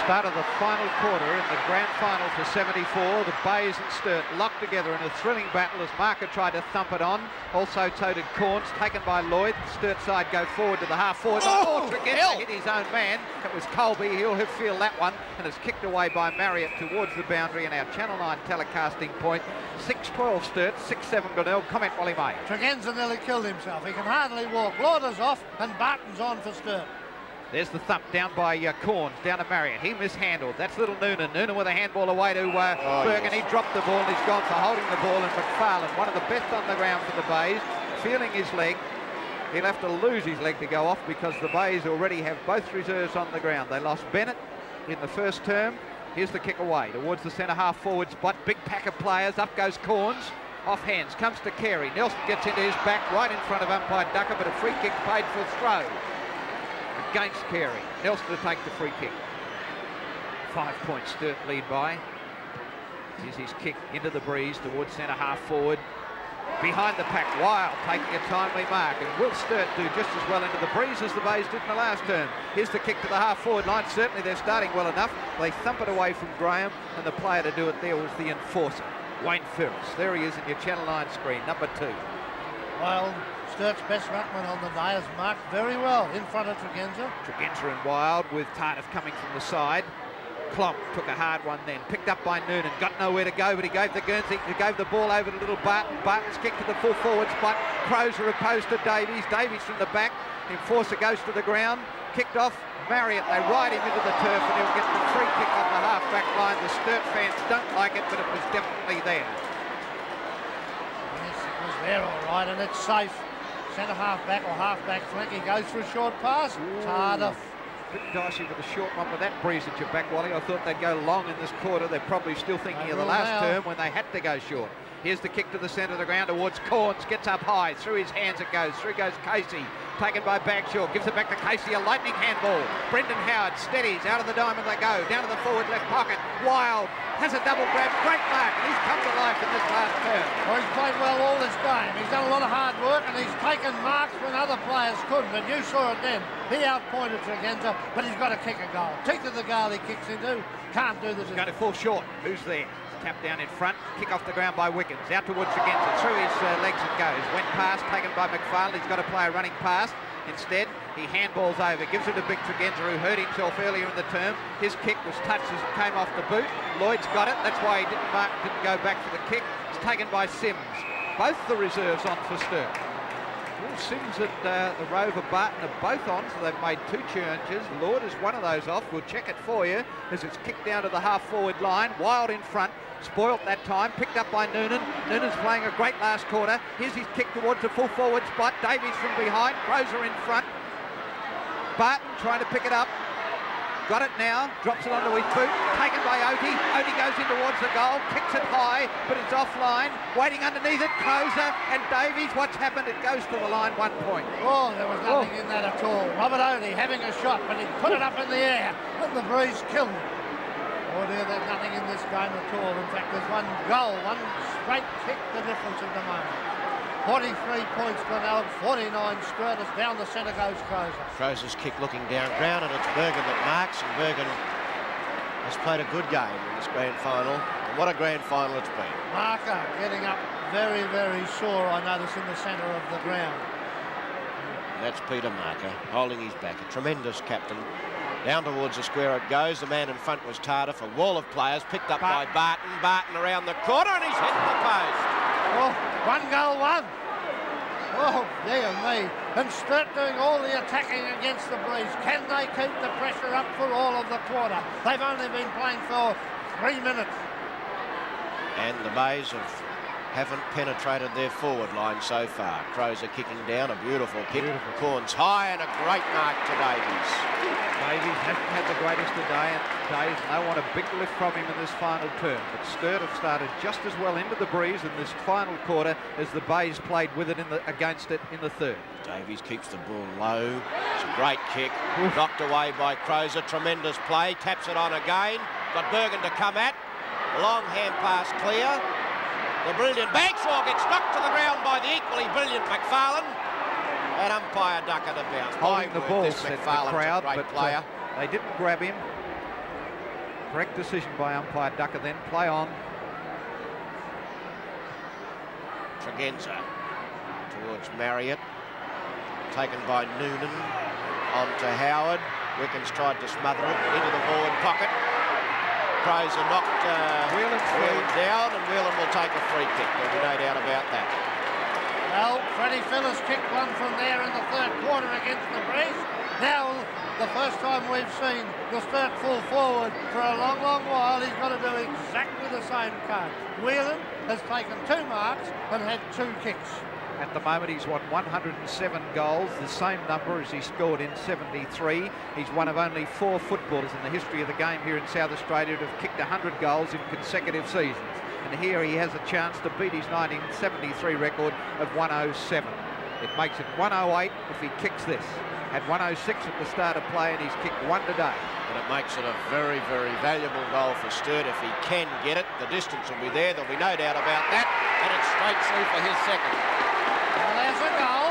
Start of the final quarter in the grand final for 74. The Bays and Sturt locked together in a thrilling battle as Marker tried to thump it on. Also toted Corns, taken by Lloyd. Sturt side go forward to the half forward. Tregenza hit his own man. It was Colby. He'll feel that one, and it's kicked away by Marriott towards the boundary. And our Channel 9 telecasting point, 6-12 Sturt, 6-7 Glenelg. Comment while he may. Tregenza nearly killed himself. He can hardly walk. Lauder's off and Barton's on for Sturt. There's the thump down by Corns, down to Marriott. He mishandled. That's little Noonan. Noonan with a handball away to Bergen. Yes. He dropped the ball and he's gone for holding the ball. And McFarlane, one of the best on the ground for the Bays, feeling his leg. He'll have to lose his leg to go off because the Bays already have both reserves on the ground. They lost Bennett in the first term. Here's the kick away towards the centre half forward spot. Big pack of players. Up goes Corns. Off hands. Comes to Carey. Nelson gets into his back right in front of umpire Ducker, but a free kick paid for throw against Carey. Nelson to take the free kick. 5 points Sturt lead by. Here's his kick into the breeze towards centre half forward. Behind the pack, Wild taking a timely mark. And will Sturt do just as well into the breeze as the Bays did in the last term? Here's the kick to the half forward line. Certainly they're starting well enough. They thump it away from Graham, and the player to do it there was the enforcer, Wayne Phillis. There he is in your Channel 9 screen, number 2. Well, Sturt's best ruckman on the day has marked very well in front of Tregenza. Tregenza and Wild with Tardif coming from the side. Klomp took a hard one then, picked up by Noonan, got nowhere to go, but he gave the Guernsey, he gave the ball over to little Barton. Barton's kick to the full forward spot. Crozer opposed to Davies. Davies from the back. Enforcer goes to the ground. Kicked off. Marriott, they ride him into the turf and he'll get the free kick on the half-back line. The Sturt fans don't like it, but it was definitely there. Yes, it was there all right, and it's safe. Centre half-back or half-back flank. He goes for a short pass. Tardif. Bit dicey with a short one with that breeze at your back, Wally. I thought they'd go long in this quarter. They're probably still thinking of the last term when they had to go short. Here's the kick to the centre of the ground towards Corns. Gets up high. Through his hands it goes. Through goes Casey. Taken by Bagshaw. Gives it back to Casey. A lightning handball. Brendan Howard steadies. Out of the diamond they go. Down to the forward left pocket. Wild has a double grab. Great mark. And he's come to life in this last term. Well, he's played well all this game. He's done a lot of hard work and he's taken marks when other players couldn't. And you saw it then. He outpointed Tregenza, but he's got to kick a goal. Teeth of the goal he kicks into. Can't do this. He's going to fall short. Who's there? Tap down in front, kick off the ground by Wickens, out towards Tregenza, through his legs it goes, went past, taken by McFarlane. He's got a player running past. Instead, he handballs over, gives it to Big Tregenza, who hurt himself earlier in the term. His kick was touched as it came off the boot. Lloyd's got it, that's why he didn't go back for the kick. It's taken by Sims. Both the reserves on for Sturt. Well, Sims and the Rover Barton are both on, so they've made 2 changes. Lord is one of those off. We'll check it for you as it's kicked down to the half-forward line. Wild in front. Spoilt that time, picked up by Noonan. Noonan's playing a great last quarter. Here's his kick towards the full forward spot. Davies from behind, Crozer in front. Barton trying to pick it up. Got it now, drops it onto his boot. Taken by Oti. Oti goes in towards the goal, kicks it high, but it's offline. Waiting underneath it, Crozer and Davies. What's happened? It goes to the line, 1 point. Oh, there was nothing in that at all. Robert Oti having a shot, but he put it up in the air, and the breeze killed him. Oh dear, there's nothing in this game at all. In fact, there's one goal, one straight kick, the difference at the moment. 43 points Glenelg, 49 Sturt. Down the centre goes Crozer. Crozer's kick looking down ground, and it's Bergen that marks, and Bergen has played a good game in this grand final. And what a grand final it's been. Marker getting up very, very sore, I notice, in the centre of the ground. That's Peter Marker holding his back. A tremendous captain. Down towards the square it goes. The man in front was Tardif. A wall of players picked up by Barton. Barton around the corner and he's hitting the post. Oh, 1 goal, 1. Oh, dear me. And Sturt doing all the attacking against the breeze. Can they keep the pressure up for all of the quarter? They've only been playing for 3 minutes. And the Bays haven't penetrated their forward line so far. Crozer kicking down, a beautiful kick. Corns high and a great mark to Davies. Davies hasn't had the greatest of days. They want a big lift from him in this final term. But Sturt have started just as well into the breeze in this final quarter as the Bays played with it against it in the third. Davies keeps the ball low. It's a great kick. Knocked away by Crozer. Tremendous play. Taps it on again. Got Bergen to come at. Long hand pass clear. The brilliant Bagshaw gets knocked to the ground by the equally brilliant McFarlane. And umpire Ducker to bounce. Holding the ball, said the crowd, but they didn't grab him. Correct decision by umpire Ducker then. Play on. Tregenza towards Marriott. Taken by Noonan. On to Howard. Wickens tried to smother it into the forward pocket. Crozer knocked Whelan down, and Whelan will take a free kick. There'll be no doubt about that. Well, Freddie Phillis kicked one from there in the third quarter against the Breeze. Now, the first time we've seen the Sturt full forward for a long, long while, he's got to do exactly the same card. Whelan has taken 2 marks and had 2 kicks. At the moment, he's won 107 goals, the same number as he scored in 73. He's one of only 4 footballers in the history of the game here in South Australia to have kicked 100 goals in consecutive seasons. And here he has a chance to beat his 1973 record of 107. It makes it 108 if he kicks this. Had 106 at the start of play, and he's kicked 1 today. And it makes it a very, very valuable goal for Sturt if he can get it. The distance will be there. There'll be no doubt about that. And it's straight through for his second. Well, there's a goal.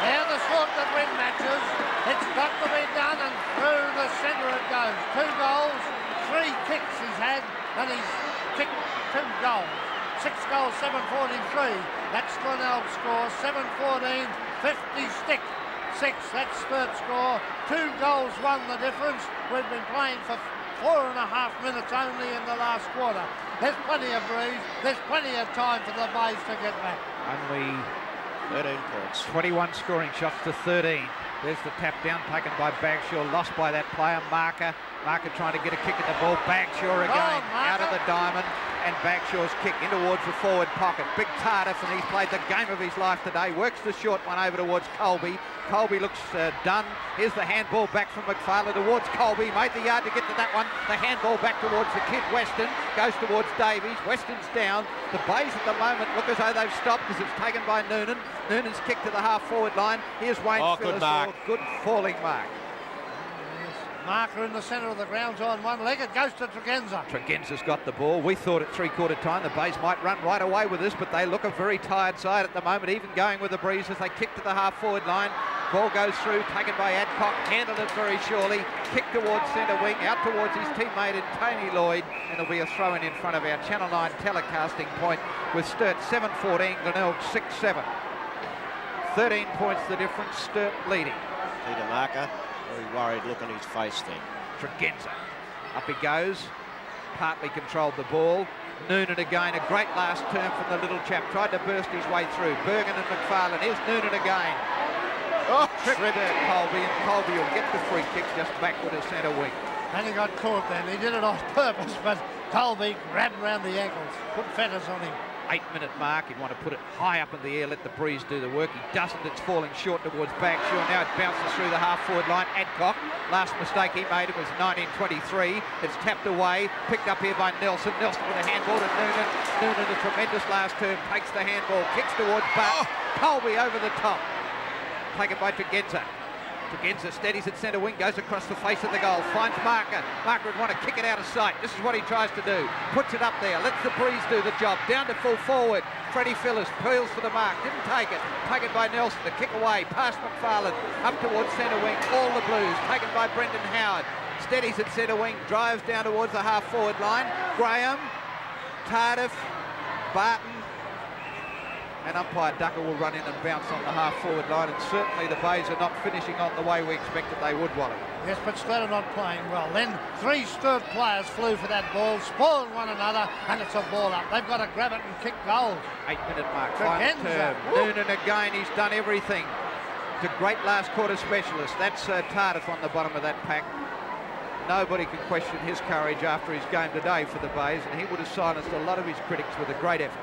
They're the sort that win matches. It's got to be done, and through the centre it goes. 2 goals, 3 kicks he's had, and he's kicked 2 goals. 6 goals, 743. That's Glenelg score. 714, 50 stick. 6, that's Sturt score. 2 goals won the difference. We've been playing for 4.5 minutes only in the last quarter. There's plenty of breeze. There's plenty of time for the Bays to get back. Only 13 points. 21 scoring shots to 13. There's the tap down taken by Bagshaw, lost by that player. Marker trying to get a kick at the ball. Bagshaw again out of the diamond, and Bagshaw's kick in towards the forward pocket. Big Tardif, and he's played the game of his life today. Works the short one over towards Colby. Colby looks done. Here's the handball back from McFarlane towards Colby. Made the yard to get to that one. The handball back towards the kid Weston. Goes towards Davies. Weston's down. The Bays at the moment look as though they've stopped because it's taken by Noonan. Noonan's kick to the half-forward line. Here's Wayne Phillis. Good mark. Good falling mark. Marker in the centre of the ground's on one leg. It goes to Tregenza. Tregenza's got the ball. We thought at three-quarter time the Bays might run right away with this, but they look a very tired side at the moment, even going with the breeze as they kick to the half-forward line. Ball goes through, taken by Adcock, handled it very surely, kick towards centre wing, out towards his teammate in Tony Lloyd, and it'll be a throw-in in front of our Channel 9 telecasting point with Sturt 7-14, Glenelg 6-7. 13 points the difference, Sturt leading. Peter Marker, very worried look on his face there. Tregenza, up he goes, partly controlled the ball. Noonan again, a great last turn from the little chap, tried to burst his way through. Bergen and McFarlane, here's Noonan again. Oh, Tripped Colby, and Colby will get the free kick just backward of centre wing. And he got caught then. He did it on purpose, but Colby grabbed round the ankles, put fetters on him. 8-minute mark, he'd want to put it high up in the air, let the breeze do the work. He doesn't, it's falling short towards Bagshaw. Now it bounces through the half-forward line. Adcock, last mistake he made, it was 1923. It's tapped away, picked up here by Nelson. Nelson with a handball to Noonan. Noonan, a tremendous last turn, takes the handball, kicks towards Butt. Colby over the top. Taken by Tregenza. Tregenza steadies at centre wing, goes across the face of the goal, finds Marker. Marker would want to kick it out of sight. This is what he tries to do. Puts it up there, lets the breeze do the job. Down to full forward. Freddie Phillis peels for the mark, didn't take it. Taken by Nelson, the kick away, past McFarlane, up towards centre wing, all the Blues. Taken by Brendan Howard. Steadies at centre wing, drives down towards the half-forward line. Graham, Tardif, Barton, and umpire Ducker will run in and bounce on the half-forward line, and certainly the Bays are not finishing on the way we expected they would, Wally. Yes, but Sturt are not playing well. Then 3 Sturt players flew for that ball, spoiled one another, and it's a ball up. They've got to grab it and kick goals. 8-minute mark, final term. Noonan again, he's done everything. It's a great last quarter specialist. That's Tardif on the bottom of that pack. Nobody can question his courage after his game today for the Bays, and he would have silenced a lot of his critics with a great effort.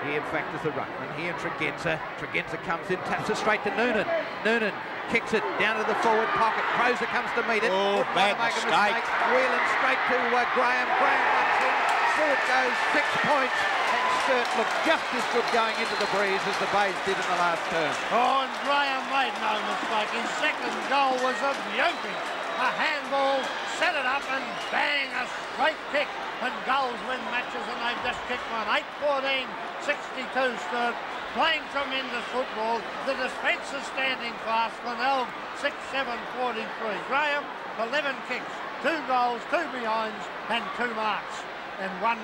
He, in fact, is the ruckman. Here, Tregenza. Tregenza comes in, taps it straight to Noonan. Noonan kicks it down to the forward pocket. Crozer comes to meet it. Oh, bad mistake. Whelan straight to Graham. Graham runs in. Through it goes, 6 points. And Sturt looked just as good going into the breeze as the Bays did in the last term. Oh, and Graham made no mistake. His second goal was a beauty. A handball, set it up, and bang, a straight kick. And goals win matches, and they've just kicked one. 8-14, 62 Sturt, playing tremendous football. The defence is standing fast. Glenelg 6-7-43. Graham 11 kicks, 2 goals, 2 behinds and 2 marks. And 1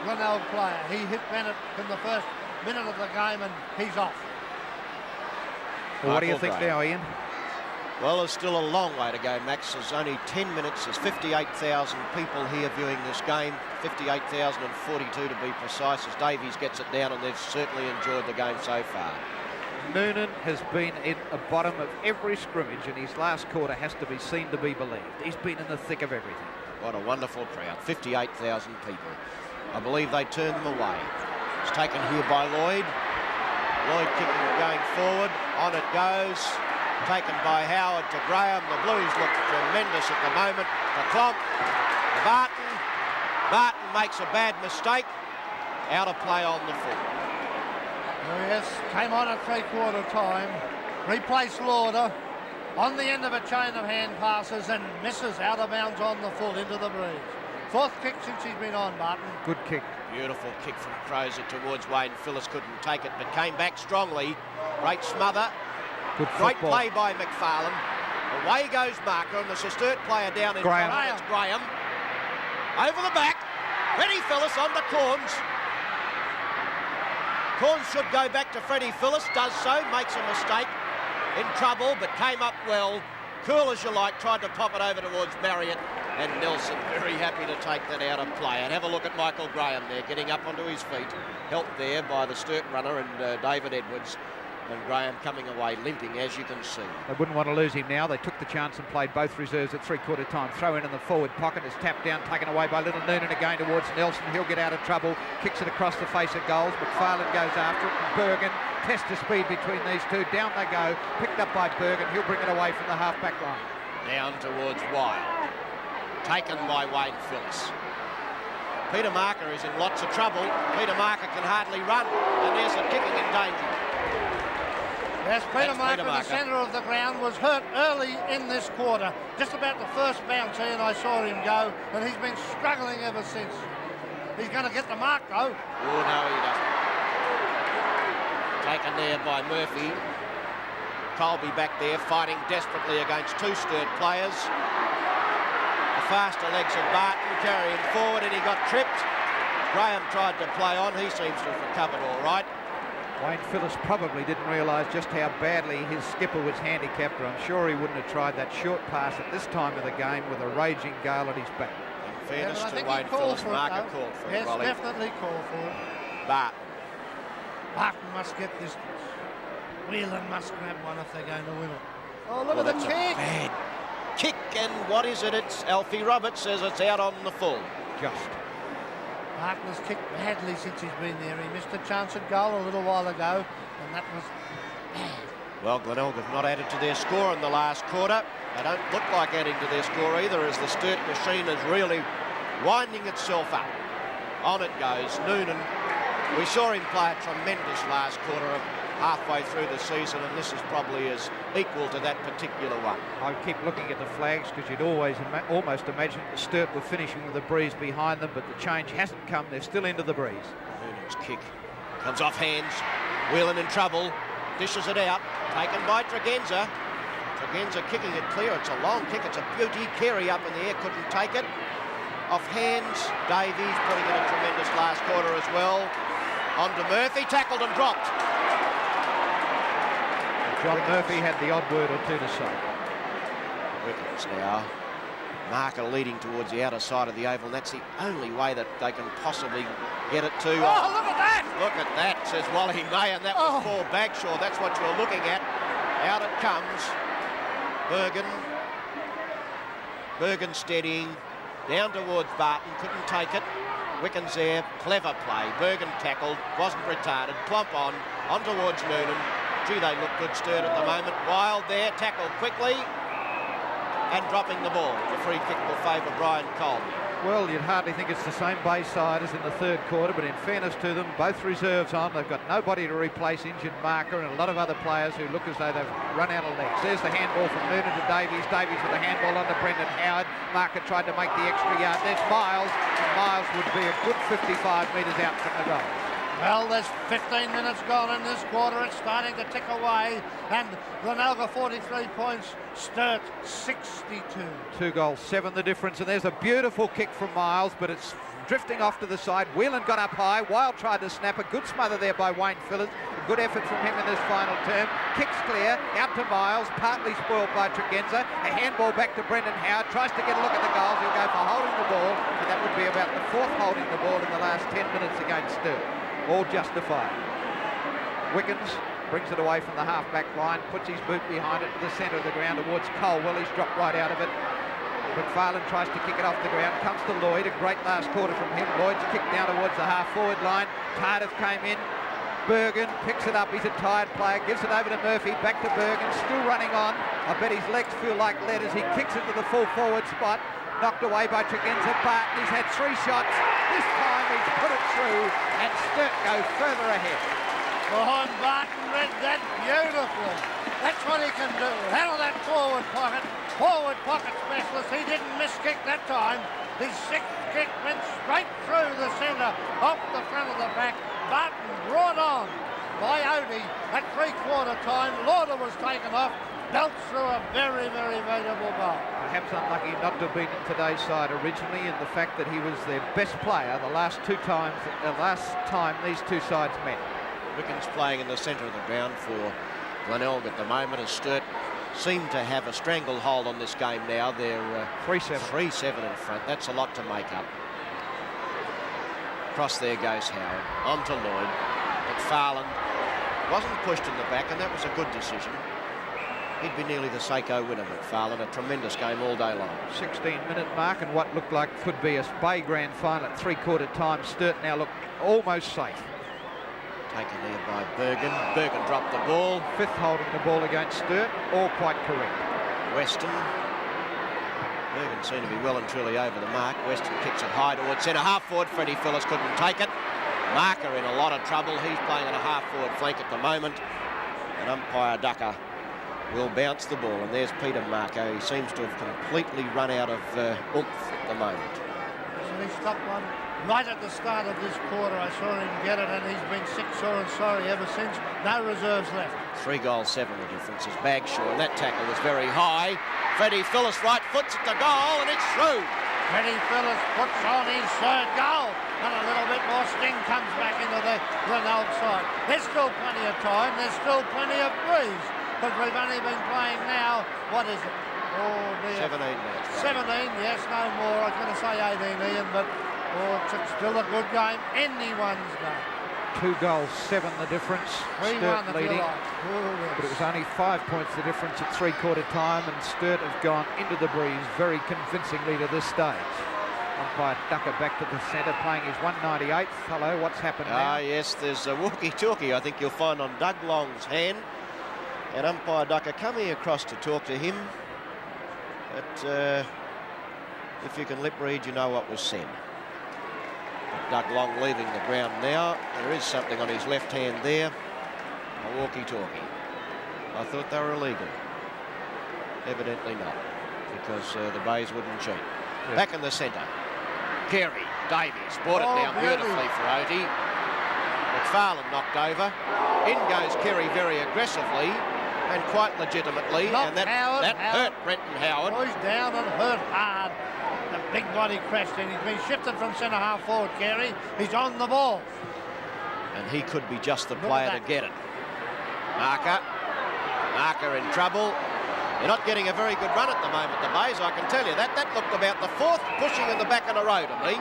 Glenelg player. He hit Bennett in the first minute of the game and he's off. Well, what do you think now, Ian? Well, there's still a long way to go, Max. There's only 10 minutes. There's 58,000 people here viewing this game. 58,042 to be precise, as Davies gets it down, and they've certainly enjoyed the game so far. Noonan has been in the bottom of every scrimmage, and his last quarter has to be seen to be believed. He's been in the thick of everything. What a wonderful crowd, 58,000 people. I believe they turned them away. It's taken here by Lloyd. Lloyd kicking going forward. On it goes. Taken by Howard to Graham. The Blues look tremendous at the moment. To Klomp. To Barton. Barton makes a bad mistake. Out of play on the full. Oh yes, came on at 3/4 time. Replaced Lauder on the end of a chain of hand passes and misses out of bounds on the full into the breeze. 4th kick since he's been on, Barton. Good kick. Beautiful kick from Crozer towards Wayne. Phillis couldn't take it, but came back strongly. Great smother. Good Great football. play by McFarlane. Away goes Marker, and there's a Sturt player down in Graham. front. It's Graham. Over the back. Freddie Phillis on the Corns. Corns should go back to Freddie Phillis. Does so. Makes a mistake. In trouble, but came up well. Cool as you like. Tried to pop it over towards Marriott. And Nelson very happy to take that out of play. And have a look at Michael Graham there, getting up onto his feet. Helped there by the Sturt runner and David Edwards. And Graham coming away limping, as you can see. They wouldn't want to lose him now. They took the chance and played both reserves at 3/4 time. Throw in the forward pocket. Is tapped down, taken away by Little Noonan again towards Nelson. He'll get out of trouble. Kicks it across the face of goals. McFarlane goes after it. And Bergen, test of speed between these two. Down they go. Picked up by Bergen. He'll bring it away from the half-back line. Down towards Wild. Taken by Wayne Phillis. Peter Marker is in lots of trouble. Peter Marker can hardly run. And there's a kicking in danger. Yes, Peter Marker, the centre of the ground, was hurt early in this quarter. Just about the first bounce in, I saw him go, and he's been struggling ever since. He's going to get the mark, though. Oh, no, he doesn't. Taken there by Murphy. Colby back there, fighting desperately against 2 Sturt players. The faster legs of Barton carrying forward, and he got tripped. Graham tried to play on. He seems to have recovered all right. Wayne Phillis probably didn't realise just how badly his skipper was handicapped, or I'm sure he wouldn't have tried that short pass at this time of the game with a raging gale at his back. In fairness to Wayne Phillis, Marker called for it. Yes, definitely called for it. Barton. Barton must get this. Whelan must grab one if they're going to win it. Oh, look at the kick. Bad kick, and what is it? It's Alfie Roberts says it's out on the full. Just. Barton has kicked badly since he's been there. He missed a chance at goal a little while ago, and that was bad. Well, Glenelg have not added to their score in the last quarter. They don't look like adding to their score either, as the Sturt machine is really winding itself up. On it goes. Noonan. We saw him play a tremendous last quarter halfway through the season, and this is probably as equal to that particular one. I keep looking at the flags because you'd always almost imagine the Sturt were finishing with the breeze behind them, but the change hasn't come. They're still into the breeze. Noonan's kick comes off hands. Whelan in trouble. Dishes it out. Taken by Tregenza. Tregenza kicking it clear. It's a long kick. It's a beauty. Carey up in the air couldn't take it. Off hands. Davies putting in a tremendous last quarter as well. On to Murphy. Tackled and dropped. John Murphy had the odd word or two to say. Wickets now. Marker leading towards the outer side of the oval, and that's the only way that they can possibly get it to. Oh, look at that! Look at that, says Wally May, and that was Paul Bagshaw. That's what you're looking at. Out it comes. Bergen steadying. Down towards Barton, couldn't take it. Wickens there, clever play. Bergen tackled, wasn't retarded. Plump on towards Noonan. Gee, they look good Sturt at the moment. Wild there, tackled quickly and dropping the ball. The free kick will favour Brian Colby. Well, you'd hardly think it's the same Bayside as in the 3rd quarter, but in fairness to them, both reserves on. They've got nobody to replace injured Marker and a lot of other players who look as though they've run out of legs. There's the handball from Noonan to Davies. Davies with the handball onto Brendan Howard. Marker tried to make the extra yard. There's Miles, and Miles would be a good 55 metres out from the goal. Well, there's 15 minutes gone in this quarter. It's starting to tick away. And Glenelg 43 points, Sturt 62. 2 goals, 7 the difference. And there's a beautiful kick from Miles, but it's drifting off to the side. Whelan got up high. Wild tried to snap a good smother there by Wayne Phillis. A good effort from him in this final term. Kicks clear, out to Miles, partly spoiled by Tregenza. A handball back to Brendan Howard. Tries to get a look at the goals. He'll go for holding the ball. And that would be about the 4th holding the ball in the last 10 minutes against Sturt. All justified. Wickens brings it away from the half-back line, puts his boot behind it to the centre of the ground towards Colwell. He's dropped right out of it. McFarlane tries to kick it off the ground, comes to Lloyd. A great last quarter from him. Lloyd's kicked down towards the half-forward line. Tardif came in. Bergen picks it up. He's a tired player. Gives it over to Murphy. Back to Bergen. Still running on. I bet his legs feel like lead as he kicks it to the full forward spot. Knocked away by Tregenza. Barton. He's had 3 shots. This time he's put it through, and Sturt go further ahead. Oh, Barton read that beautifully. That's what he can do. Out of that forward pocket specialist. He didn't miss kick that time. His 6th kick went straight through the centre, off the front of the back. Barton brought on by Odie at 3/4 time. Lauder was taken off. Belts through a very, very valuable goal. Perhaps unlucky not to have been in today's side originally, and the fact that he was their best player the last time these two sides met. Wickens playing in the centre of the ground for Glenelg at the moment, as Sturt seem to have a stranglehold on this game now. They're 3-7 in front. That's a lot to make up. Across there goes Howard. On to Lloyd. McFarlane wasn't pushed in the back, and that was a good decision. He'd be nearly the Seiko winner, McFarlane. A tremendous game all day long. 16-minute mark, and what looked like could be a Bay Grand Final at 3/4 time. Sturt now look almost safe. Taken there by Bergen. Bergen dropped the ball. 5th holding the ball against Sturt. All quite correct. Weston. Bergen seemed to be well and truly over the mark. Weston kicks it high towards centre. Half-forward, Freddie Phillis couldn't take it. Marker in a lot of trouble. He's playing on a half-forward flank at the moment. And umpire Ducker will bounce the ball. And there's Peter Marco. He seems to have completely run out of oomph at the moment. So he stopped one right at the start of this quarter. I saw him get it, and he's been sick, sore and sorry ever since. No reserves left. 3 goals, 7 the difference is Bagshaw, and that tackle was very high. Freddie Phillis right foots at the goal, and it's through. Freddie Phillis puts on his 3rd goal, and a little bit more sting comes back into the Glenelg side. There's still plenty of time. There's still plenty of breeze, because we've only been playing now, what is it? Oh dear. 17 minutes. 17, yes, no more. I was going to say 18, Ian, but it's still a good game. Anyone's game. 2 goals, 7 the difference. 3-1 Sturt leading. But it was only 5 points the difference at 3/4 time, and Sturt have gone into the breeze very convincingly to this stage. Umpire Ducker back to the centre, playing his 198th. Hello, what's happened now? Ah, yes, there's a walkie-talkie I think you'll find on Doug Long's hand. And umpire Ducker coming across to talk to him. But if you can lip read, you know what was said. Doug Long leaving the ground now. There is something on his left hand there. A walkie-talkie. I thought they were illegal. Evidently not, because the Bays wouldn't cheat. Yep. Back in the centre. Carey, Davies, brought it down beautifully for Otie. McFarlane knocked over. In goes Carey very aggressively and quite legitimately. And that hurt Brenton Howard. Oh, he's down and hurt hard. The big body crashed in. He's been shifted from centre half forward, Carey. He's on the ball. And he could be just the player to get it. Marker in trouble. They're not getting a very good run at the moment, the Bays, I can tell you that. That looked about the 4th pushing in the back of the row to me.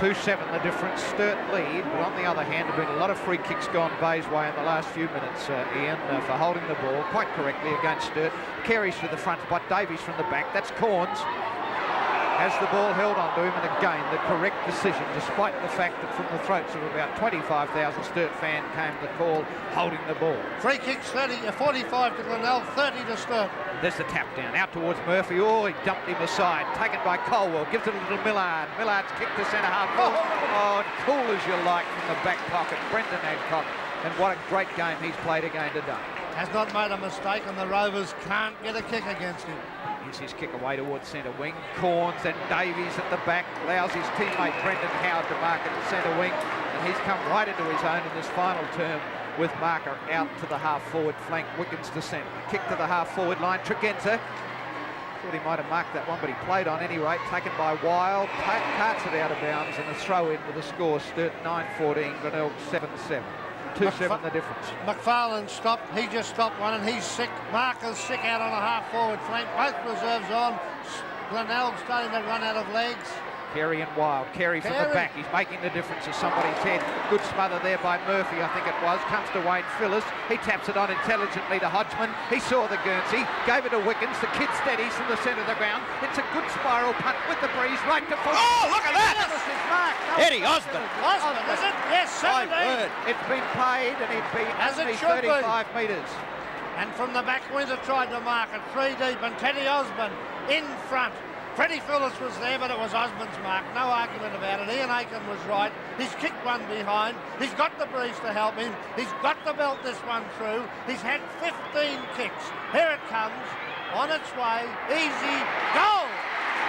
2-7 the difference. Sturt lead, but on the other hand, there have been a lot of free kicks gone Bay's way in the last few minutes, Ian, for holding the ball quite correctly against Sturt. Carries to the front spot, Davies from the back. That's Corns. Has the ball held onto him, and again, the correct decision, despite the fact that from the throats of about 25,000 Sturt fan came the call holding the ball. Free kicks 45 to Glenelg, 30 to Sturt. There's the tap down, out towards Murphy. Oh, he dumped him aside. Taken by Colwell, gives it a little Millard. Millard's kicked to centre half. Oh, cool as you like from the back pocket. Brendan Adcock, and what a great game he's played again today. Has not made a mistake, and the Rovers can't get a kick against him. Here's his kick away towards centre wing. Corns and Davies at the back. Allows his teammate Brendan Howard to mark at the centre wing. and he's come right into his own in this final term with Marker out to the half-forward flank. Wiggins to centre. Kick to the half-forward line. Tregenza. Thought he might have marked that one, but he played on any rate. Taken by Wild. Carts it out of bounds, and a throw in with a score. Sturt 9-14. Glenelg 7-7. 2-7 the difference. McFarlane stopped. He just stopped one, and he's sick. Marker's sick out on a half-forward flank. Both reserves on. Glenelg starting to run out of legs. Carey and Wild. Carey from the back. He's making the difference as somebody's head. Good smother there by Murphy, I think it was. Comes to Wayne Phillis. He taps it on intelligently to Hodgman. He saw the Guernsey. Gave it to Wiggins. The kid steadies from the centre of the ground. It's a good spiral punt with the breeze right to full. Oh, look at that! Eddie Osborne, is it? Yes, 17. It's been paid, and he'd be only 35 metres. And from the back, Winter tried to mark it 3 deep, and Teddy Osborne in front. Freddie Phillis was there, but it was Osborne's mark. No argument about it. Ian Aiken was right. He's kicked one behind. He's got the breeze to help him. He's got to belt this one through. He's had 15 kicks. Here it comes. On its way. Easy. Goal!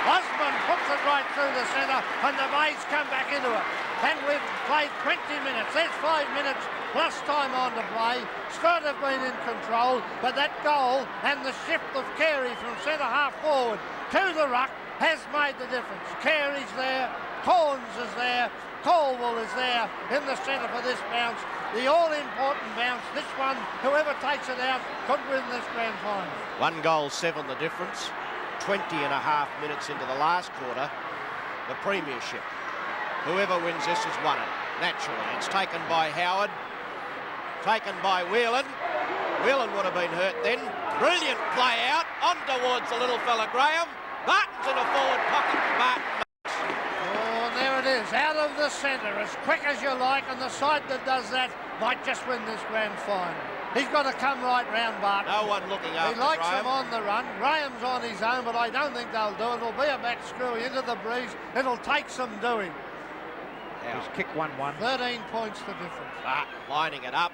Osborne puts it right through the centre, and the Bays come back into it. And we've played 20 minutes. There's 5 minutes plus time on to play. Sturt have been in control, but that goal and the shift of Carey from centre half forward to the ruck has made the difference. Carey's there, Corns is there, Colwell is there in the centre for this bounce. The all-important bounce. This one, whoever takes it out, could win this grand final. 1 goal, 7 the difference. 20.5 minutes into the last quarter. The premiership. Whoever wins this has won it. Naturally, it's taken by Howard. Taken by Whelan. Whelan would have been hurt then. Brilliant play out. On towards the little fella Graham. Barton's in a forward pocket. Barton. Oh, and there it is. Out of the centre. As quick as you like. And the side that does that might just win this grand final. He's got to come right round Barton. No one looking after He likes Graham. him on the run. Graham's on his own, but I don't think they'll do it. It'll be a back screw into the breeze. It'll take some doing. He's kicked 1-1. 13 points the difference. Barton lining it up.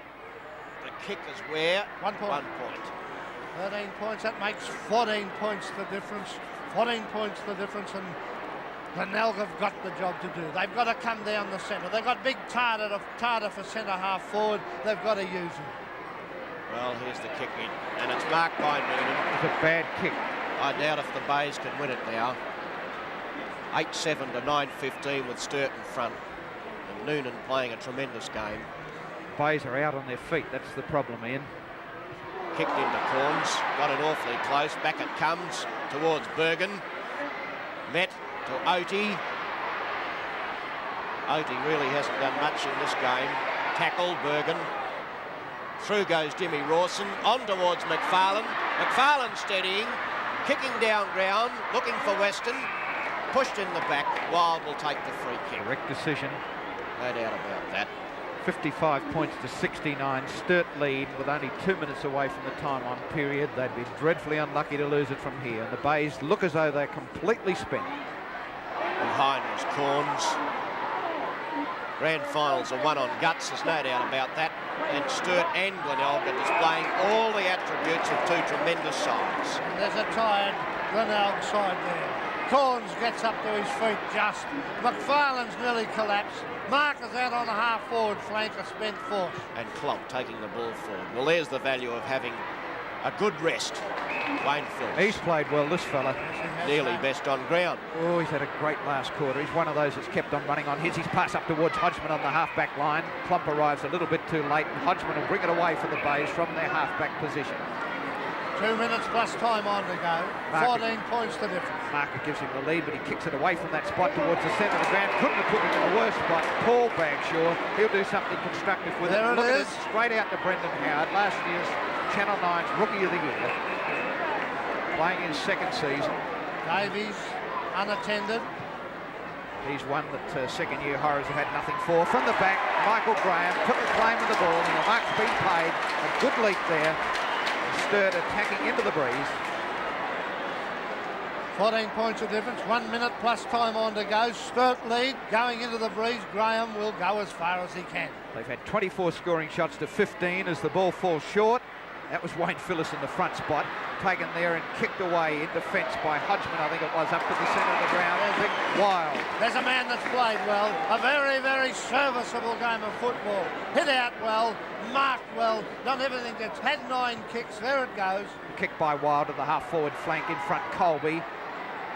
The kick is where? 1 point. 1 point. 13 points. That makes 14 points the difference. 14 points the difference, and Glenelg have got the job to do. They've got to come down the centre. They've got big Tarter for centre half forward. They've got to use him. Well, here's the kick in, and it's marked by Noonan. It's a bad kick. I doubt if the Bays can win it now. 8-7 to 9-15 with Sturt in front, and Noonan playing a tremendous game. Bays are out on their feet. That's the problem, Ian. Kicked into Corns, got it awfully close. Back it comes towards Bergen. Met to Oatey. Oatey really hasn't done much in this game. Tackle Bergen. Through goes Jimmy Rawson, on towards McFarlane. McFarlane steadying, kicking down ground, looking for Weston. Pushed in the back. Wild will take the free kick. Correct decision. No doubt about that. 55 points to 69. Sturt lead with only 2 minutes away from the time on period. They'd be dreadfully unlucky to lose it from here. And the Bays look as though they're completely spent. Behind was Corns. Grand finals are won on guts, there's no doubt about that. And Sturt and Glenelg are displaying all the attributes of 2 tremendous sides. And there's a tired Glenelg side there. Corns gets up to his feet just. McFarlane's nearly collapsed. Marker's out on a half-forward flank, a spent force. And Klopp taking the ball forward. Well, there's the value of having a good rest. Wayne Phillis. He's played well, this fella. Nearly best on ground. Oh, he's had a great last quarter. He's one of those that's kept on running on his. He's pass up towards Hodgman on the half-back line. Plump arrives a little bit too late, and Hodgman will bring it away for the Bays from their half-back position. 2 minutes plus time on to go. 14 points to difference. Marker gives him the lead, but he kicks it away from that spot towards the centre of the ground. Couldn't have put it in a worse spot. Paul Bagshaw, he'll do something constructive with it. There it Look is. at it, straight out to Brendan Howard, last year's Channel 9's Rookie of the Year. Playing his second season. Davies, unattended. He's one that second-year horrors have had nothing for. From the back, Michael Graham took the claim of the ball, and the mark's been paid. A good leap there. Sturt attacking into the breeze. 14 points of difference. 1 minute plus time on to go. Sturt lead going into the breeze. Graham will go as far as he can. They've had 24 scoring shots to 15 as the ball falls short. That was Wayne Phillis in the front spot, taken there and kicked away in defence by Hodgman, I think it was, up to the centre of the ground. Wild. There's a man that's played well. A very, very serviceable game of football. Hit out well, marked well, done everything. That's had 9 kicks. There it goes. Kick by Wild to the half-forward flank in front, Colby.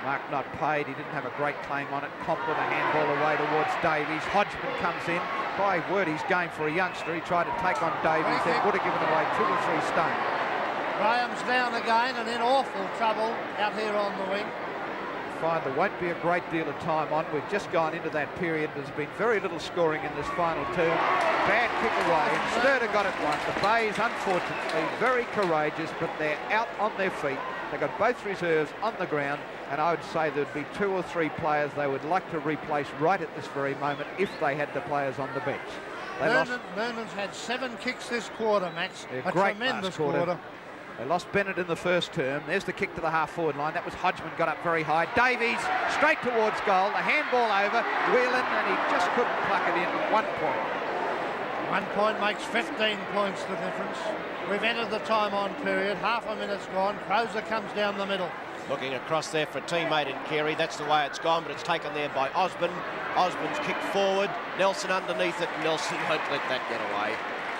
Mark not paid, he didn't have a great claim on it. Comp with a handball away towards Davies. Hodgman comes in. By word, he's game for a youngster. He tried to take on Davies, then would have given away 2 or 3 stone. Graham's down again and in awful trouble out here on the wing. Find there won't be a great deal of time on. We've just gone into that period. There's been very little scoring in this final term. Bad kick away, and Sturt got it one. The Bays, unfortunately, very courageous, but they're out on their feet. They've got both reserves on the ground, and I would say there'd be 2 or 3 players they would like to replace right at this very moment if they had the players on the bench. Noonan's had 7 kicks this quarter, Max. A great tremendous quarter. They lost Bennett in the first term. There's the kick to the half-forward line. That was Hodgman, got up very high. Davies, straight towards goal. The handball over. Whelan, and he just couldn't pluck it in. 1 point. 1 point makes 15 points the difference. We've entered the time-on period. Half a minute's gone. Crozer comes down the middle. Looking across there for a teammate in Carey. That's the way it's gone, but it's taken there by Osborne. Osborne's kicked forward. Nelson underneath it. Nelson won't let that get away.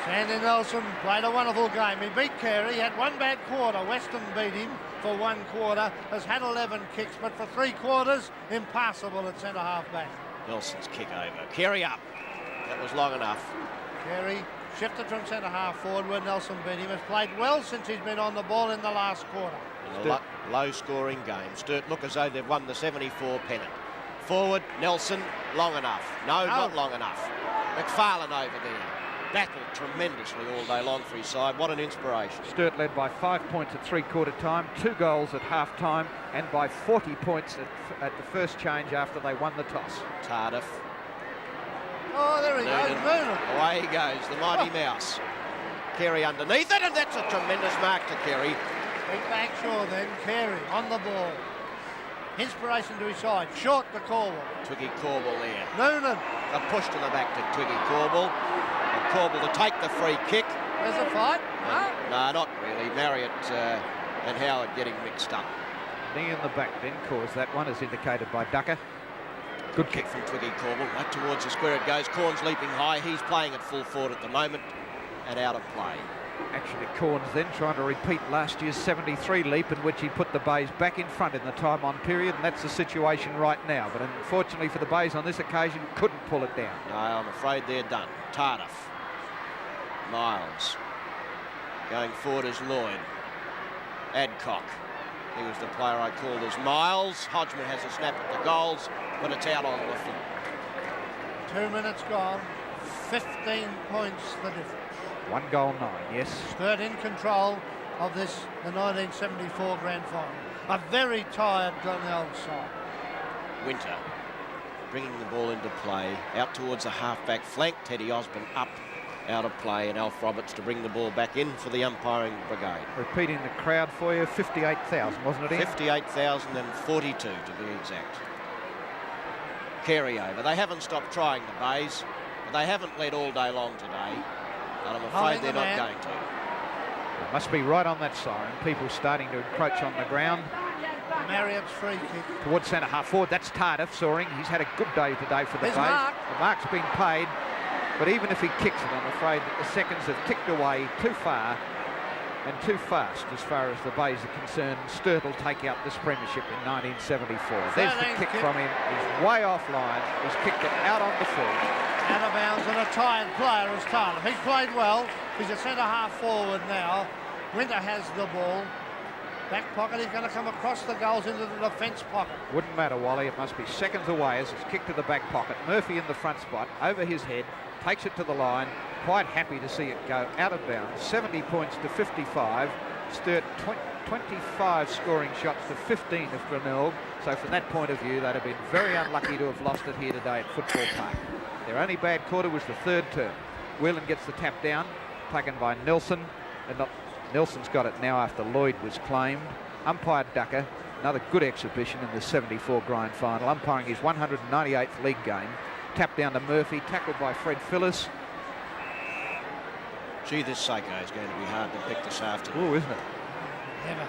Sandy Nelson played a wonderful game. He beat Carey. He had 1 bad quarter. Western beat him for 1 quarter. Has had 11 kicks, but for 3 quarters, impassable at centre-half back. Nelson's kick over. Carey up. That was long enough. Carey shifted from centre-half forward where Nelson beat him. Has played well since he's been on the ball in the last quarter. In a low-scoring game. Sturt look as though they've won the 74 pennant. Forward, Nelson, long enough. No, not long enough. McFarlane over there. Battled tremendously all day long for his side. What an inspiration. Sturt led by 5 points at 3/4 time, 2 goals at half-time, and by 40 points at the first change after they won the toss. Tardif. Oh, there he goes, Noonan. Away he goes, the mighty mouse. Carey underneath it, and that's a tremendous mark to Carey. Big Bagshaw then, Carey on the ball. Inspiration to his side, short to Corwell. Twiggy Corwell there. Noonan. A push to the back to Twiggy Corwell. And Corwell to take the free kick. There's a fight? No? No, not really. Marriott and Howard getting mixed up. Knee in the back then caused that one, as indicated by Ducker. Good kick from Twiggy Corwell. Right towards the square it goes. Corn's leaping high. He's playing at full forward at the moment and out of play. Actually, Corns then trying to repeat last year's 73 leap in which he put the Bays back in front in the time-on period, and that's the situation right now. But unfortunately for the Bays on this occasion, couldn't pull it down. No, I'm afraid they're done. Tardif. Miles. Going forward is Lloyd. Adcock. He was the player I called as Miles. Hodgman has a snap at the goals, but it's out on the floor. 2 minutes gone. 15 points the difference. 1 goal 9, yes. Sturt in control of the 1974 grand final. A very tired Glenelg side. Winter bringing the ball into play. Out towards the half-back flank. Teddy Osborne up, out of play, and Alf Roberts to bring the ball back in for the umpiring brigade. Repeating the crowd for you, 58,000, wasn't it, Ian? 58,042 to be exact. Carey over. They haven't stopped trying, the Bays, but they haven't led all day long today. And I'm afraid they're not going to. It must be right on that siren. People starting to encroach on the ground. Marriott's free kick. Towards centre half forward. That's Tardif soaring. He's had a good day today for the Bays. Mark. The mark's been paid. But even if he kicks it, I'm afraid that the seconds have ticked away too far and too fast as far as the Bays are concerned. Sturt will take out this premiership in 1974. There's the kick from him. He's way offline. He's kicked it out on the field. Out of bounds, and a tired player is Tardif. He's played well. He's a centre-half forward now. Winter has the ball. Back pocket, he's going to come across the goals into the defence pocket. Wouldn't matter, Wally. It must be seconds away as it's kicked to the back pocket. Murphy in the front spot, over his head, takes it to the line. Quite happy to see it go out of bounds. 70 points to 55. Sturt 25 scoring shots to 15 of Glenelg. So from that point of view, they'd have been very unlucky to have lost it here today at Football Park. Their only bad quarter was the 3rd term. Whelan gets the tap down, taken by Nelson. Nelson's got it now after Lloyd was claimed. Umpire Ducker, another good exhibition in the 74 grand final, umpiring his 198th league game. Tap down to Murphy, tackled by Fred Phillis. Gee, this Seiko is going to be hard to pick this afternoon. Oh, isn't it? Never.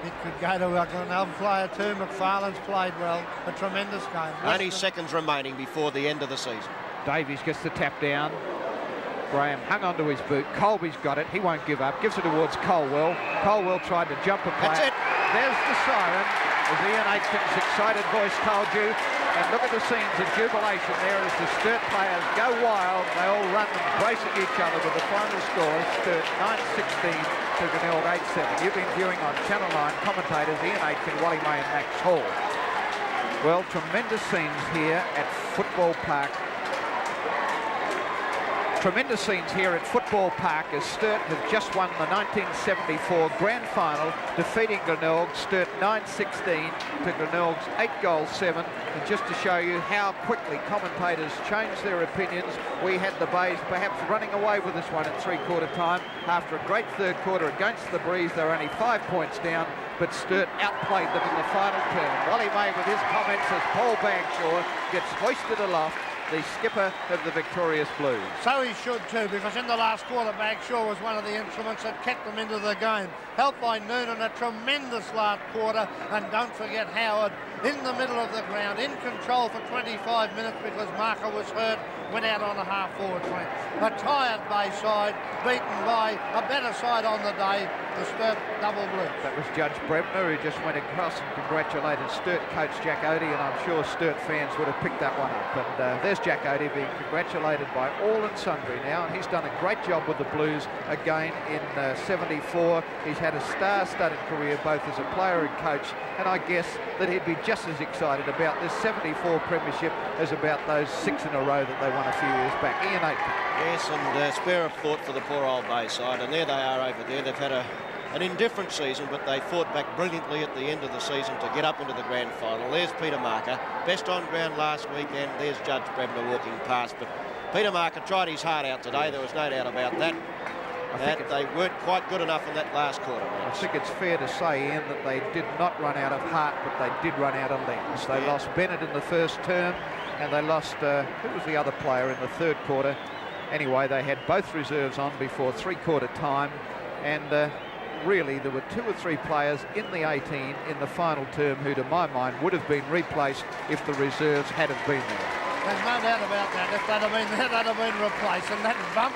It could go to a Glenelg player too. McFarlane's played well. A tremendous game. Only seconds remaining before the end of the season. Davies gets the tap down. Graham hung onto his boot. Colby's got it. He won't give up. Gives it towards Colwell. Colwell tried to jump a player. That's it. There's the siren. As Ian Aitken's excited voice told you. And look at the scenes of jubilation there as the Sturt players go wild. They all run embracing each other with the final score. Sturt 9-16 to Glenelg 8-7. You've been viewing on Channel 9 commentators Ian Aitken, Wally May and Max Hall. Well, tremendous scenes here at Football Park. Tremendous scenes here at Football Park as Sturt have just won the 1974 Grand Final, defeating Glenelg. Sturt 9-16 to Glenelg's 8-7. And just to show you how quickly commentators change their opinions, we had the Bays perhaps running away with this one at three-quarter time. After a great third quarter against the Breeze, they're only 5 points down, but Sturt outplayed them in the final term. Wally May with his comments as Paul Bagshaw gets hoisted aloft, the skipper of the victorious Blues. So he should too, because in the last quarter, Bagshaw was one of the instruments that kept them into the game. Helped by Noonan, a tremendous last quarter, and don't forget Howard in the middle of the ground, in control for 25 minutes because Marker was hurt, went out on a half-forward flank. A tired Bay side, beaten by a better side on the day, the Sturt double Blues. That was Judge Brebner, who just went across and congratulated Sturt coach Jack Odie, and I'm sure Sturt fans would have picked that one up. And there's Jack Odie being congratulated by all and sundry now, and he's done a great job with the Blues again in 74. He's had a star-studded career both as a player and coach, and I guess that he'd be just as excited about this 74 premiership as about those 6 in a row that they won a few years back. Ian Aitken. Yes, and spare a thought for the poor old Bay side, and there they are over there. They've had an indifferent season, but they fought back brilliantly at the end of the season to get up into the grand final. There's Peter Marker, best on ground last weekend. There's Judge Brebner walking past, but Peter Marker tried his heart out today. There was no doubt about that. They weren't quite good enough in that last quarter. I think it's fair to say, Ian, that they did not run out of heart, but they did run out of legs. They lost Bennett in the first term, and they lost, who was the other player in the third quarter? Anyway, they had both reserves on before three-quarter time, and really there were 2 or 3 players in the 18 in the final term who, to my mind, would have been replaced if the reserves hadn't been there. There's no doubt about that. If they'd have been there, they'd have been replaced, and that bump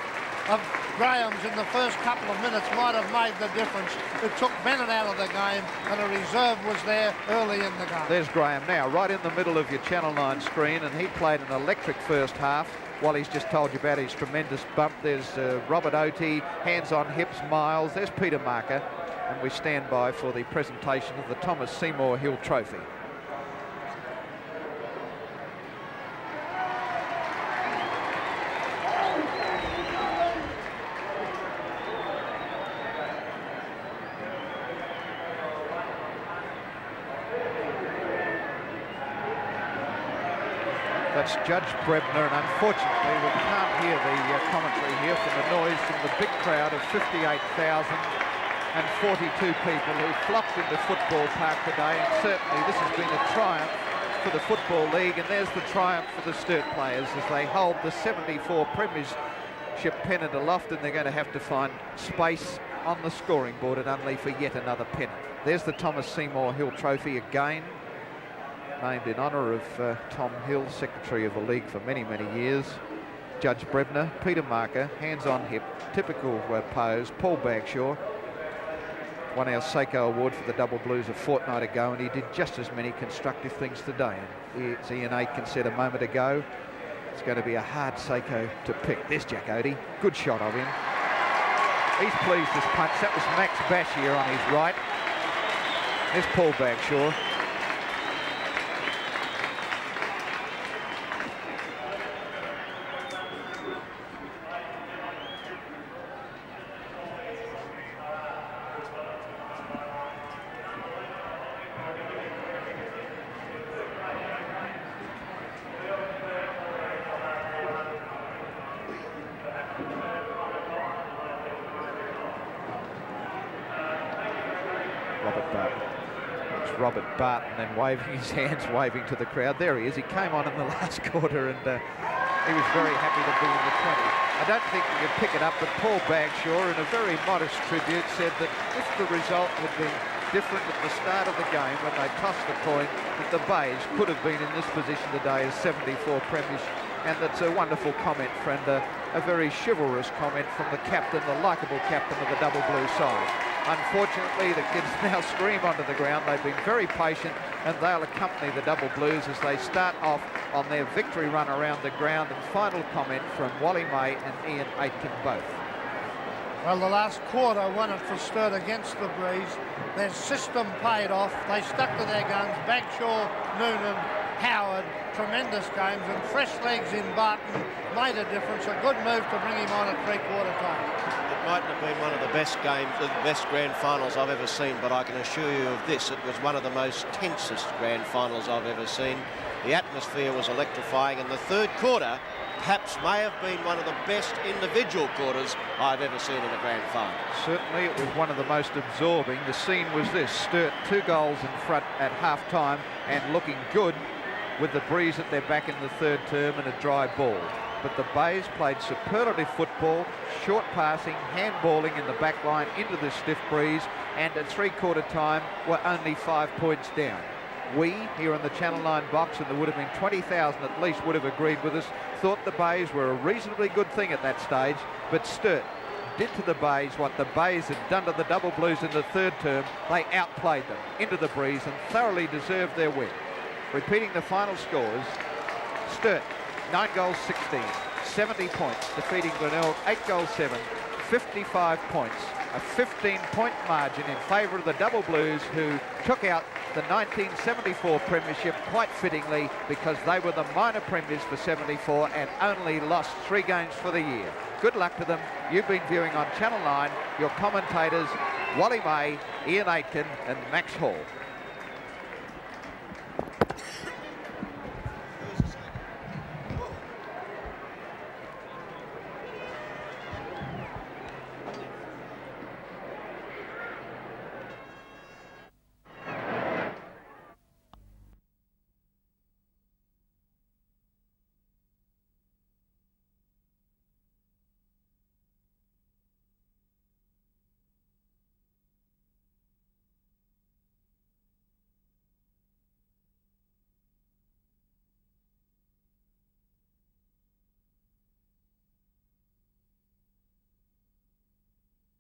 of Graham's in the first couple of minutes might have made the difference. It took Bennett out of the game, and a reserve was there early in the game. There's Graham now, right in the middle of your Channel 9 screen, and he played an electric first half. While he's just told you about his tremendous bump, there's Robert Otey, hands on hips, Miles, there's Peter Marker, and we stand by for the presentation of the Thomas Seymour Hill Trophy. That's Judge Brebner, and unfortunately we can't hear the commentary here from the noise from the big crowd of 58,042 people who flocked into Football Park today, and certainly this has been a triumph for the Football League, and there's the triumph for the Sturt players as they hold the 74 premiership pennant aloft, and they're going to have to find space on the scoring board at Unley for yet another pennant. There's the Thomas Seymour Hill Trophy again, named in honour of Tom Hill, Secretary of the League for many, many years. Judge Brebner, Peter Marker, hands on hip, typical pose. Paul Bagshaw won our Seiko Award for the Double Blues a fortnight ago, and he did just as many constructive things today. And as Ian Aitken said a moment ago, it's going to be a hard Seiko to pick. There's Jack Odie, good shot of him. He's pleased this punch. That was Max Bashir on his right. There's Paul Bagshaw. Robert Barton then waving his hands, waving to the crowd. There he is. He came on in the last quarter, and he was very happy to be in the 20. I don't think you can pick it up, but Paul Bagshaw, in a very modest tribute, said that if the result had been different at the start of the game when they tossed the coin, that the Bays could have been in this position today as 74 premiership. And that's a wonderful comment, friend, a very chivalrous comment from the captain, the likeable captain of the double blue side. Unfortunately, the kids now scream onto the ground. They've been very patient, and they'll accompany the double blues as they start off on their victory run around the ground. And final comment from Wally May and Ian Aitken both. Well, the last quarter won it for Sturt against the breeze. Their system paid off. They stuck to their guns. Bagshaw, Noonan, Howard, tremendous games, and fresh legs in Barton made a difference. A good move to bring him on at three-quarter time. It mightn't have been one of the best games, the best grand finals I've ever seen, but I can assure you of this, it was one of the most tensest grand finals I've ever seen. The atmosphere was electrifying, and the third quarter perhaps may have been one of the best individual quarters I've ever seen in a grand final. Certainly it was one of the most absorbing. The scene was this: Sturt 2 goals in front at half-time and looking good with the breeze at their back in the third term and a dry ball. But the Bays played superlative football, short passing, handballing in the back line into the stiff breeze, and at three-quarter time were only 5 points down. We, here in the Channel 9 box, and there would have been 20,000 at least would have agreed with us, thought the Bays were a reasonably good thing at that stage, but Sturt did to the Bays what the Bays had done to the Double Blues in the third term. They outplayed them into the breeze and thoroughly deserved their win. Repeating the final scores: Sturt 9 goals 16, 70 points, defeating Glenelg 8 goals 7, 55 points, a 15-point margin in favour of the Double Blues, who took out the 1974 premiership quite fittingly, because they were the minor premiers for 74 and only lost 3 games for the year. Good luck to them. You've been viewing on Channel 9. Your commentators, Wally May, Ian Aitken and Max Hall.